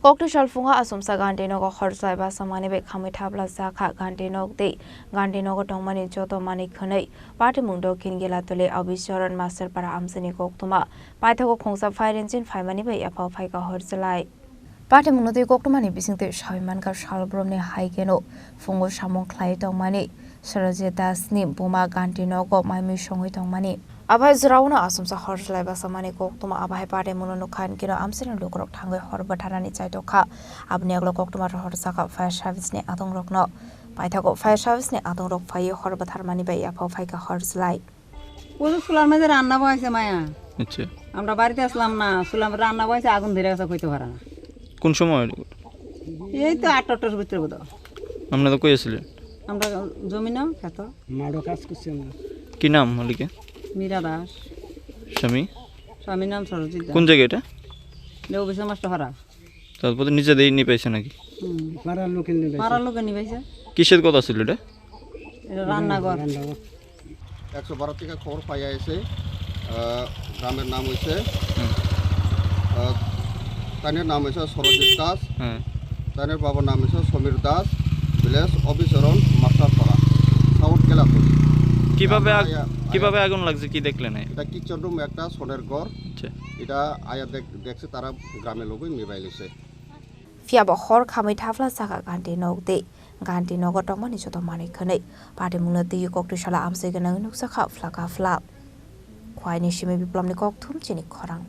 Koktisal Phungo Achumsa Gantinogo Horjwlai Bachamani bai Khamwi Thapwla Chakha Gantinok Gantinogo Tongmani Jotto Manwi khwnwi Patimung Dakhin Ghilati Abhicharan Master para Amchaini Koktwma Paithago Khungsa Phaimani bai Yaphao Phaikha Horjwlai Patimung Koktwmani bisingte Phaimani ka salbromni haigeno Phungo samung khlai Tongmani Dasni buma Gantinogo khwnwi Tongmani Abhicharan Achumsa Horjwlai Bachamani Koktwma Patimung nukhan kino Amchaini lukrok thangoi horbatharani chaitokha abni aglo Koktwma horsaka fire service ni atongrokno Paithago fire service ni atongrok phai horbatharmani bai Yaphao Phaikha Horjwlai ওই সুলার মধ্যে রান্না বয়সে মায়া আচ্ছা আমরা বাড়িতে আসলাম না সুলাম রান্না বয়সে আগুন ধরে গেছে কইতে পারে না কোন সময় এই তো 8টার ভিতরে বোধ আপনারা কই আছিলেন আমরা জমিনও খেত মাড়ো কাজ করছি আমরা কি নাম মালিকে মীরা দাস স্বামী নাম সরজিৎ কোন জায়গা এটা দেও বিশা মাস্টার হরা তারপরে নিচে দেই নি পাইছে নাকি পাড়ার লোকে নিবাইছে কিসের কথা ছিল এটা এটা রান্নাঘর 112 থেকে খবর পাইয়া এসে গ্রামের নাম হইছে তানের নাম হইছে সরজিৎ দাস তানের বাবার নাম হইছে সমীর দাস ভিলেজ অভিচরণ মাস্টারপাড়া সাউথ গেলাপুর কিভাবে আগুন লাগছে কি দেখলেন এটা কিচেন রুম একটা সোনের ঘর এটা আয়া দেখছে তারা গ্রামের লোকই নিবাই লিছে Fiabo Khamwi Thapwla Chakha Gantinok Tongmani Jotto Manwi khwnwi Patimung Koktisal Amchaini nuksa Khobwi Khwaini Shimi Biplomni Koktum Chini Khorang